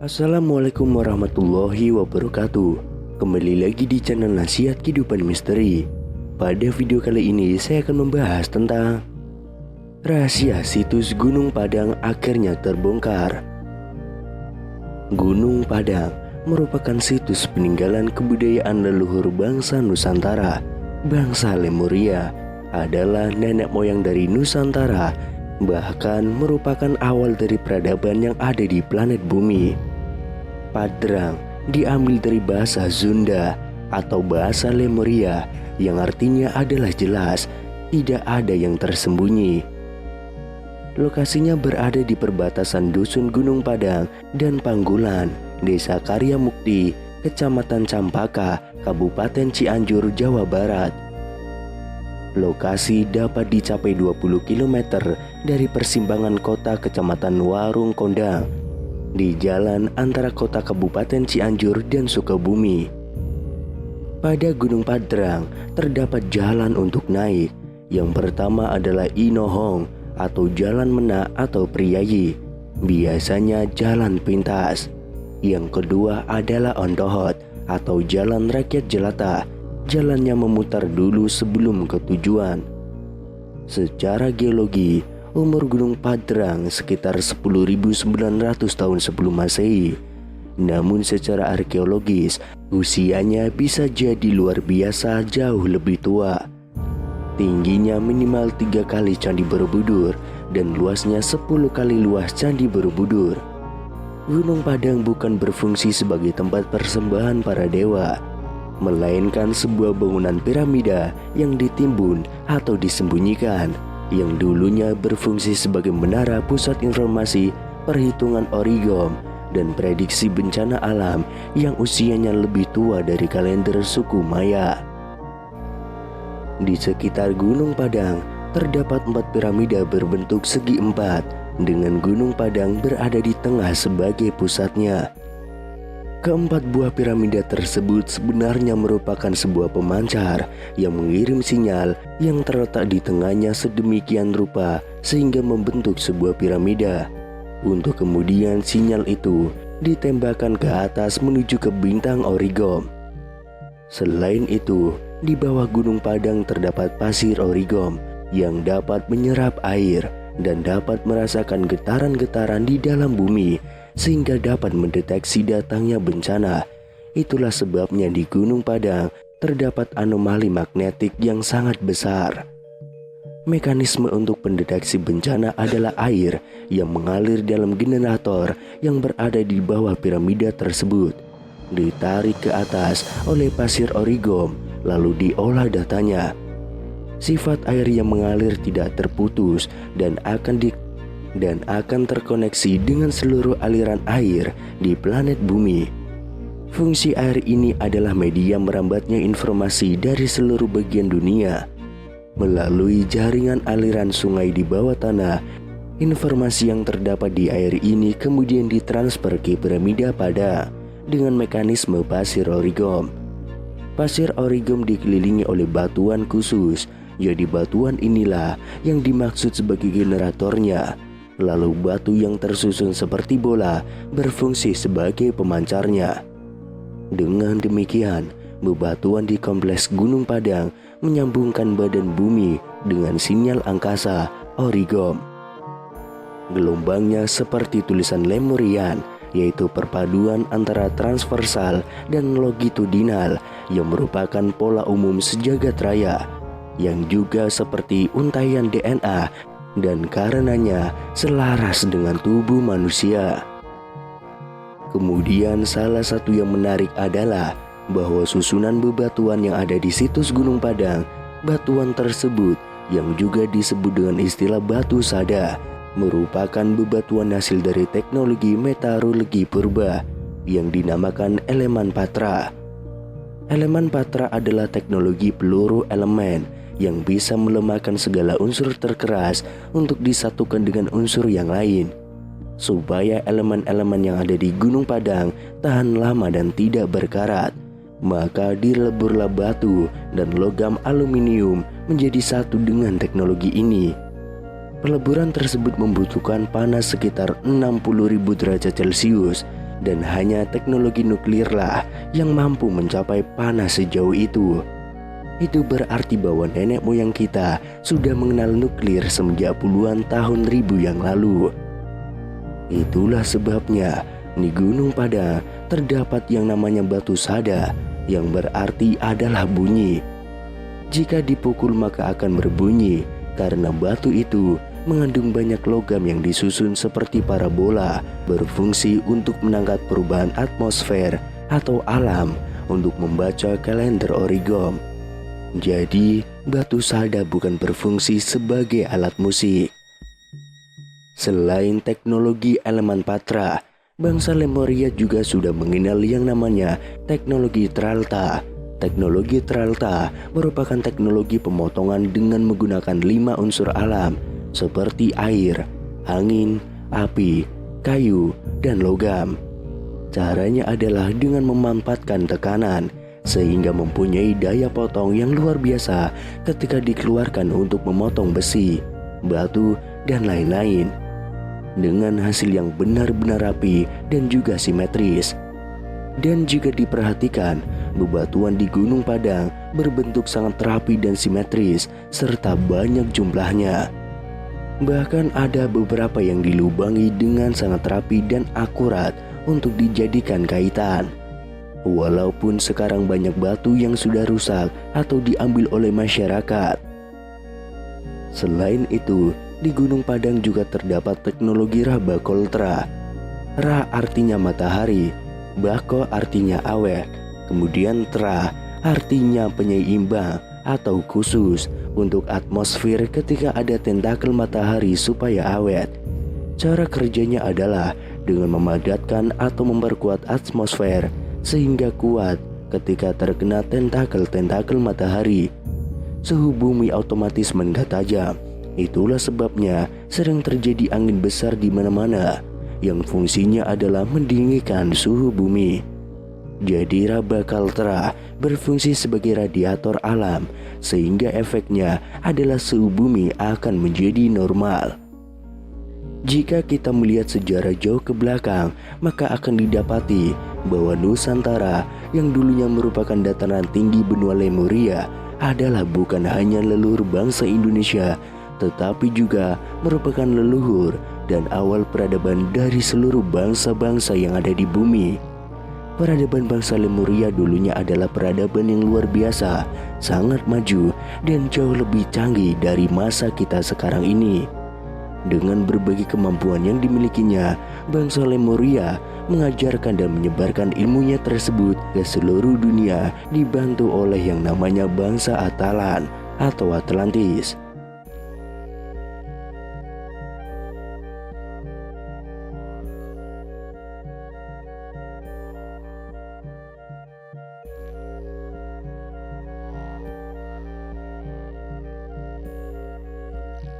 Assalamualaikum warahmatullahi wabarakatuh. Kembali lagi di channel Nasihat Kehidupan Misteri. Pada video kali ini saya akan membahas tentang rahasia situs Gunung Padang akhirnya terbongkar. Gunung Padang merupakan situs peninggalan kebudayaan leluhur bangsa Nusantara. Bangsa Lemuria adalah nenek moyang dari Nusantara, bahkan merupakan awal dari peradaban yang ada di planet bumi. Padrang diambil dari bahasa Sunda atau bahasa Lemuria yang artinya adalah jelas, tidak ada yang tersembunyi. Lokasinya berada di perbatasan Dusun Gunung Padang dan Panggulan, Desa Karya Mukti, Kecamatan Campaka, Kabupaten Cianjur, Jawa Barat. Lokasi dapat dicapai 20 km dari persimpangan kota Kecamatan Warung Kondang di jalan antara kota Kabupaten Cianjur dan Sukabumi. Pada Gunung Padrang terdapat jalan untuk naik. Yang pertama adalah Inohong atau Jalan Menak atau Priayi, biasanya jalan pintas. Yang kedua adalah Ontohot atau Jalan Rakyat Jelata, jalannya memutar dulu sebelum ke tujuan. Secara geologi, umur Gunung Padrang sekitar 10.900 tahun sebelum Masehi. Namun secara arkeologis, usianya bisa jadi luar biasa jauh lebih tua. Tingginya minimal 3 kali Candi Borobudur dan luasnya 10 kali luas Candi Borobudur. Gunung Padang bukan berfungsi sebagai tempat persembahan para dewa, melainkan sebuah bangunan piramida yang ditimbun atau disembunyikan, yang dulunya berfungsi sebagai menara pusat informasi, perhitungan origom, dan prediksi bencana alam yang usianya lebih tua dari kalender suku Maya. Di sekitar Gunung Padang terdapat 4 piramida berbentuk segi empat, dengan Gunung Padang berada di tengah sebagai pusatnya. Keempat buah piramida tersebut sebenarnya merupakan sebuah pemancar yang mengirim sinyal yang terletak di tengahnya sedemikian rupa sehingga membentuk sebuah piramida. Untuk kemudian sinyal itu ditembakkan ke atas menuju ke bintang Origom. Selain itu, di bawah Gunung Padang terdapat pasir Origom yang dapat menyerap air dan dapat merasakan getaran-getaran di dalam bumi sehingga dapat mendeteksi datangnya bencana. Itulah sebabnya di Gunung Padang terdapat anomali magnetik yang sangat besar. Mekanisme untuk pendeteksi bencana adalah air yang mengalir dalam generator yang berada di bawah piramida tersebut, ditarik ke atas oleh pasir Origom lalu diolah datanya. Sifat air yang mengalir tidak terputus dan akan terkoneksi dengan seluruh aliran air di planet bumi. Fungsi air ini adalah media merambatnya informasi dari seluruh bagian dunia. Melalui jaringan aliran sungai di bawah tanah, informasi yang terdapat di air ini kemudian ditransfer ke piramida Padang dengan mekanisme pasir Origom. Pasir Origom dikelilingi oleh batuan khusus. Jadi batuan inilah yang dimaksud sebagai generatornya. Lalu batu yang tersusun seperti bola berfungsi sebagai pemancarnya. Dengan demikian, bebatuan di kompleks Gunung Padang menyambungkan badan bumi dengan sinyal angkasa Origom. Gelombangnya seperti tulisan Lemurian, yaitu perpaduan antara transversal dan longitudinal yang merupakan pola umum sejagat raya, yang juga seperti untaian DNA dan karenanya selaras dengan tubuh manusia. Kemudian salah satu yang menarik adalah bahwa susunan bebatuan yang ada di situs Gunung Padang, batuan tersebut yang juga disebut dengan istilah batu sada, merupakan bebatuan hasil dari teknologi metalurgi purba yang dinamakan elemen patra. Elemen patra adalah teknologi peluru elemen yang bisa melemahkan segala unsur terkeras untuk disatukan dengan unsur yang lain. Supaya elemen-elemen yang ada di Gunung Padang tahan lama dan tidak berkarat, maka dileburlah batu dan logam aluminium menjadi satu dengan teknologi ini. Peleburan tersebut membutuhkan panas sekitar 60.000 derajat Celcius dan hanya teknologi nuklirlah yang mampu mencapai panas sejauh itu. Itu berarti bahwa nenek moyang kita sudah mengenal nuklir semenjak puluhan tahun ribu yang lalu. Itulah sebabnya di Gunung Padang terdapat yang namanya batu sada, yang berarti adalah bunyi. Jika dipukul maka akan berbunyi karena batu itu mengandung banyak logam yang disusun seperti parabola, berfungsi untuk menangkap perubahan atmosfer atau alam untuk membaca kalender origami. Jadi, batu sada bukan berfungsi sebagai alat musik. Selain teknologi elemen patra, bangsa Lemuria juga sudah mengenal yang namanya teknologi Tralta. Teknologi Tralta merupakan teknologi pemotongan dengan menggunakan 5 unsur alam seperti air, angin, api, kayu, dan logam. Caranya adalah dengan memanfaatkan tekanan sehingga mempunyai daya potong yang luar biasa ketika dikeluarkan untuk memotong besi, batu, dan lain-lain. Dengan hasil yang benar-benar rapi dan juga simetris. Dan jika diperhatikan, bebatuan di Gunung Padang berbentuk sangat rapi dan simetris serta banyak jumlahnya. Bahkan ada beberapa yang dilubangi dengan sangat rapi dan akurat untuk dijadikan kaitan. Walaupun sekarang banyak batu yang sudah rusak atau diambil oleh masyarakat. Selain itu, di Gunung Padang juga terdapat teknologi Rabakoltra. Ra artinya matahari, Bako artinya awet, kemudian Tra artinya penyeimbang atau khusus untuk atmosfer ketika ada tentakel matahari supaya awet. Cara kerjanya adalah dengan memadatkan atau memperkuat atmosfer sehingga kuat ketika terkena tentakel-tentakel matahari. Suhu bumi otomatis meningkat tajam. Itulah sebabnya sering terjadi angin besar di mana-mana yang fungsinya adalah mendinginkan suhu bumi. Jadi Rabakoltra berfungsi sebagai radiator alam sehingga efeknya adalah suhu bumi akan menjadi normal. Jika kita melihat sejarah jauh ke belakang, maka akan didapati bahwa Nusantara yang dulunya merupakan dataran tinggi benua Lemuria adalah bukan hanya leluhur bangsa Indonesia, tetapi juga merupakan leluhur dan awal peradaban dari seluruh bangsa-bangsa yang ada di bumi. Peradaban bangsa Lemuria dulunya adalah peradaban yang luar biasa, sangat maju dan jauh lebih canggih dari masa kita sekarang ini. Dengan berbagai kemampuan yang dimilikinya, bangsa Lemuria mengajarkan dan menyebarkan ilmunya tersebut ke seluruh dunia dibantu oleh yang namanya bangsa Atalan atau Atlantis.